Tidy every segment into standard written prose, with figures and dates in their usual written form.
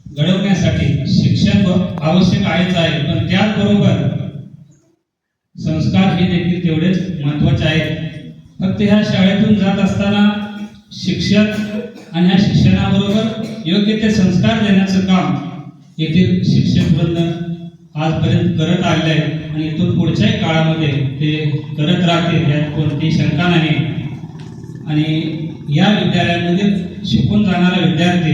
घडवण्यासाठी शिक्षण आवश्यक आहेच आहे, पण त्याचबरोबर संस्कार हे देखील तेवढेच महत्त्वाचे आहेत. फक्त ह्या शाळेतून जात असताना शिक्षक आणि ह्या शिक्षणाबरोबर योग्य ते संस्कार देण्याचं काम येथील शिक्षक वृंद आजपर्यंत करत आले आहे आणि इथून पुढच्याही काळामध्ये ते करत राहतील यात कोणतीही शंका नाही. आणि या विद्यालयामध्ये शिकून जाणारा विद्यार्थी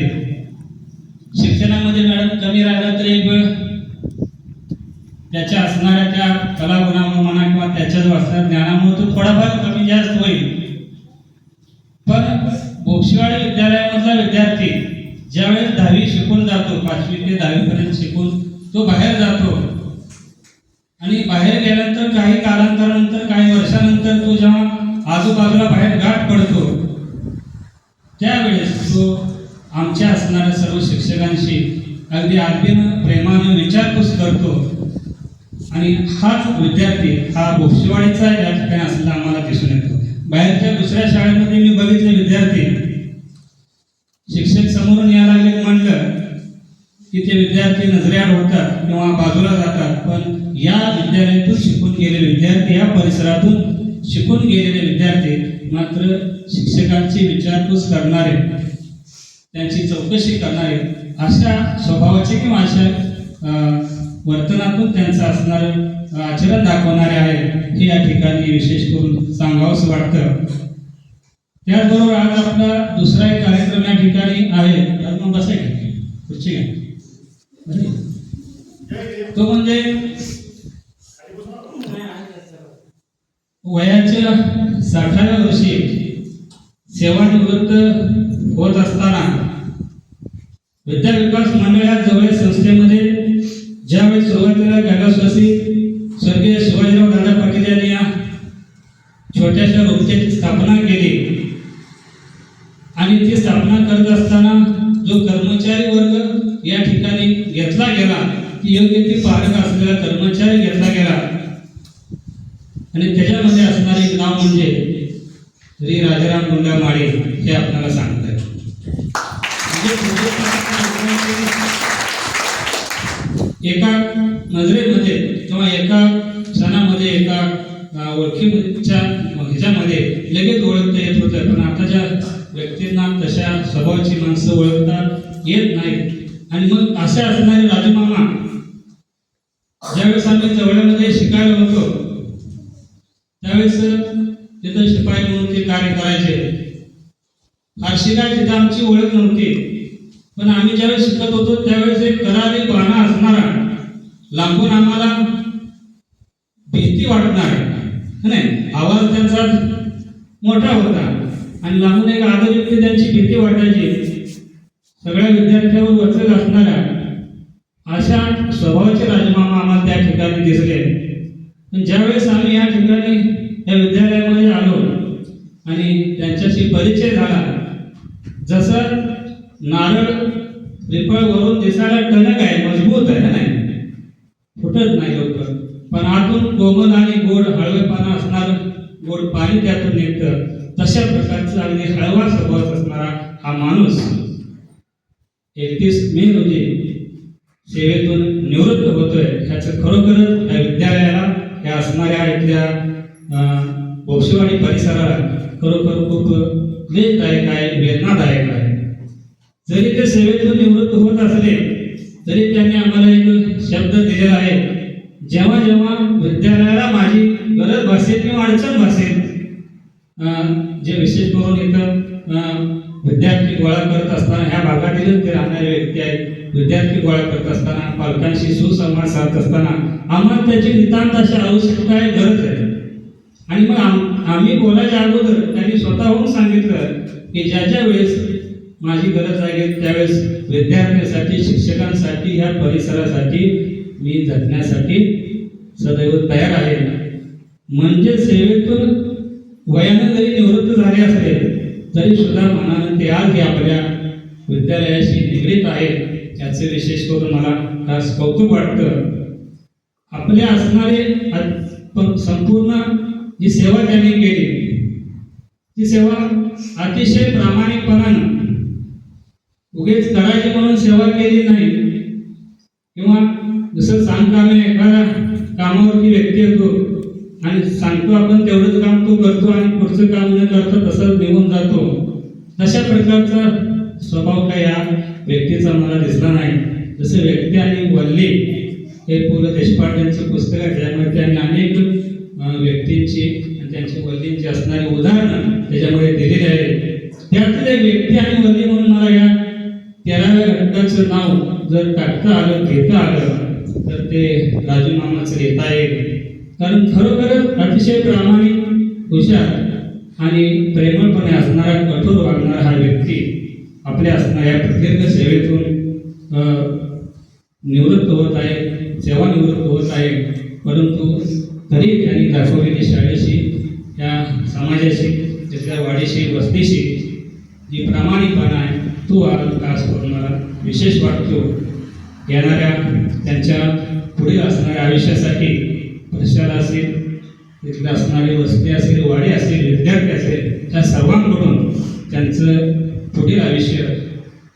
शिक्षणामध्ये मॅडम कमी राहिला तर एक वेळ त्याच्या असणाऱ्या त्या कलागुणामुळे म्हणा किंवा त्याच्याच असणाऱ्या ज्ञानामुळे तो थोडाफार कमी जास्त होईल. पण बोक्षवाडी विद्यालयामधला विद्यार्थी ज्यावेळेस 10वी शिकून जातो, 5वी ते 10वी पर्यंत शिकून तो बाहेर जातो आणि बाहेर गेल्यानंतर काही कालांतरानंतर काही वर्षानंतर तो जेव्हा आजूबाजूला बाहेर गाठ पडतो त्यावेळेस तो आमच्या असणाऱ्या सर्व शिक्षकांशी अगदी आदबीनं प्रेमानं विचारपूस करतो. आणि हाच विद्यार्थी हा बोक्षवाडीचा या ठिकाणी असलेला आम्हाला दिसून येतो. बाहेरच्या दुसऱ्या शाळेमध्ये मी बघितले विद्यार्थी शिक्षक समोरून यायला लागले म्हणलं की ते विद्यार्थी नजरेआड होतात किंवा बाजूला जातात. पण या विद्यालयातून शिकून गेलेले विद्यार्थी, या परिसरातून शिकून गेलेले विद्यार्थी मात्र शिक्षकांची विचारपूस करणारे, त्यांची चौकशी करणारे, अशा स्वभावाचे किंवा अशा वर्तनातून त्यांचं असणारं आचरण दाखवणारे आहे हे या ठिकाणी विशेष करून सांगावंसं वाटतं. त्याचबरोबर आज आपला दुसरा एक कार्यक्रम या ठिकाणी आहे. मग बसा खुर्ची घ्या. तो म्हणजे वयाच्या 60व्या वर्षी सेवानिवृत्त होत असताना विद्याविकास मंडळ या जवळ संस्थेमध्ये ज्यावेळी सुरुवातीला कैलासवासी स्वर्गीय शिवाजीराव दादा पाटील यांनी या छोट्याशा रोपट्याची स्थापना केली आणि ती स्थापना करत असताना जो कर्मचारी वर्ग या ठिकाणी घेतला गेला, ती योग्य ती पारख असलेला कर्मचारी घेतला गेला आणि त्याच्यामध्ये असणारे एक नाव म्हणजे श्री राजाराम गुंडा माळे हे आपल्याला सांगतात. एका नजरेमध्ये किंवा एका क्षणामध्ये एका ओळखीच्या ह्याच्यामध्ये लगेच ओळखता येत होतं. पण आताच्या व्यक्तींना तशा स्वभावाची माणसं ओळखता येत नाहीत. आणि मग अशा असणारे राजमामा ज्यावेळेस आम्ही जवळमध्ये शिकायला होतो त्यावेळेस तिथं शिपाई म्हणून ते कार्य करायचे. फारशी काय तिथं आमची ओळख नव्हती, पण आम्ही ज्यावेळेस शिकत होतो त्यावेळेस एक करारी बाणा असणारा, लांबून आम्हाला भीती वाटणार नाही, आवाज त्यांचा मोठा होता आणि लांबून एक आदरयुक्त त्यांची भीती वाटायची. सगळ्या विद्यार्थ्यांवर वचक असणाऱ्या अशा स्वभावाचे राजमामा आम्हाला त्या ठिकाणी दिसले. पण ज्यावेळेस आम्ही या ठिकाणी या विद्यालयामध्ये आलो आणि त्यांच्याशी परिचय झाला, जसं नारळ रिफळ वरून दिसायला टणक आहे, मजबूत आहे, नाही फुटत नाही लवकर, पण आतून कोमल आणि गोड हळवेपणा असणार गोड पाणी त्यातून निघतं, तशा प्रकारचा अगदी हळवा स्वभाव असणारा हा माणूस 31 मे रोजी सेवेतून निवृत्त होतोय. ह्याचं खरोखरच या विद्यालयाला, या असणाऱ्या इथल्या बोक्षवाडी परिसराला खरोखर खूप वेददायक आहे, वेदनादायक आहे. जरी ते सेवेतून निवृत्त होत असले तरी त्यांनी आम्हाला एक शब्द दिलेला आहे, जेव्हा जेव्हा विद्यालयाला माझी गरज भासेल किंवा अडचण भासेल, जे विशेष करून इथं विद्यार्थी गोळा करत असताना, ह्या भागातीलच ते राहणारे व्यक्ती आहेत, विद्यार्थी गोळा करत असताना, पालकांशी सुसंवाद साधत असताना आम्हाला त्याची नितांत अशी आवश्यकता आहे, गरज आहे. आणि मग आम्ही बोलायच्या अगोदर त्यांनी स्वतःहून सांगितलं की ज्या वेळेस माझी गरज आहे त्यावेळेस विद्यार्थ्यांसाठी, शिक्षकांसाठी, ह्या परिसरासाठी मी जगण्यासाठी सदैव तयार आहे. म्हणजे सेवेतून वयाने जरी निवृत्त झाले असले तरी सुद्धा मनानं ते आज आपल्या विद्यालयाशी निगडीत आहेत, याचे विशेष करून मला खास कौतुक वाटतं. आपल्या असणारे संपूर्ण जी सेवा त्यांनी केली ती सेवा अतिशय प्रामाणिकपणानं उगेच करायची म्हणून सेवा केली नाही, किंवा जसं सांगकामे एखादा कामावरती व्यक्ती येतो आणि सांगतो आपण तेवढंच काम तो करतो आणि पुढचं काम न करता तसंच निघून जातो, तशा प्रकारचा स्वभाव काय या व्यक्तीचा मला दिसला नाही. जसं व्यक्ती आणि वल्ली हे पु ल देशपांडेंचं पुस्तक आहे, त्यामध्ये त्यांनी अनेक व्यक्तींची आणि त्यांची वल्लींची असणारी उदाहरणं त्याच्यामध्ये दिलेली आहेत. त्यातले व्यक्ती आणि वल्ली म्हणून मला या 13व्या घटकाचं नाव जर टाकता आलं, घेता आलं, तर ते राजू मामाचं घेता येईल. कारण खरोखरच अतिशय प्रामाणिक, हुशार आणि प्रेमळपणे असणारा, कठोर वागणारा हा व्यक्ती आपल्या असणाऱ्या प्रदीर्घ सेवेतून निवृत्त होत आहे, सेवानिवृत्त होत आहे. परंतु तरी त्यांनी दाखवलेली शाळेशी, या समाजाशी, त्याच्या वाडीशी, वस्तीशी जी प्रामाणिकपणा आहे तो आज करून मला विशेष वाटतो. येणाऱ्या त्यांच्या पुढील असणाऱ्या आयुष्यासाठी प्रशाला असेल, तिथले असणारी वस्ती असेल, वाडी असेल, विद्यार्थी असेल, त्या सर्वांकडून त्यांचं पुढील आयुष्य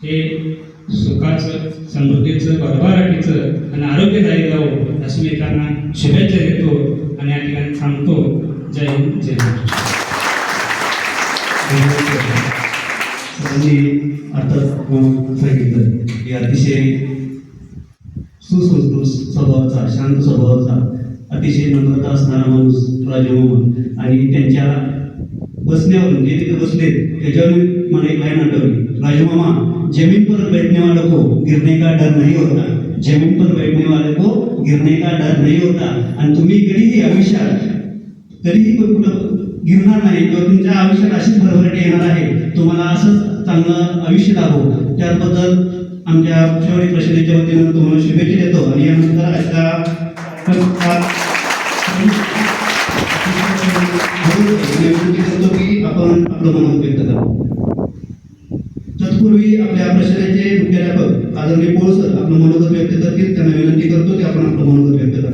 हे सुखाचं, समृद्धीचं, भरभराटीचं आणि आरोग्यदायी जावं अशी मी त्यांना शुभेच्छा देतो आणि या ठिकाणी थांबतो. जय हिंद, जय महाराष्ट्र. अर्थात सांगितलं की अतिशय सुसंस्कृत स्वभावाचा, शांत स्वभावाचा, अतिशय नम्रता असणारा माणूस राजू मामा. आणि त्यांच्या बसण्यावरून जे तिथे बसले त्याच्यावरून मला एक लाईन आठवली. राजू मामा, जमीन पर बैठने वालों को गिरने का डर नहीं होता, जमीन पर बैठने वाले को गिरने का डर नहीं होता. आणि तुम्ही कधीही आयुष्यात कधीही कुठं गिरणार नाही, किंवा तुमच्या आयुष्यात अशीच भरभराटी येणार आहे. तुम्हाला असंच चांगलं आयुष्य लाभो, त्याबद्दल आमच्या शौर्य परिषदेच्या वतीनं तुम्हाला शुभेच्छा देतो. आणि यानंतर विनंती करतो की आपण आपलं मनोगत व्यक्त करा. तत्पूर्वी आपल्या परिषदेचे मुख्याध्यापक आदरणीय पोळ सर आपलं मनोगत व्यक्त करतील. त्यांना विनंती करतो की आपण आपलं मनोगत व्यक्त करा.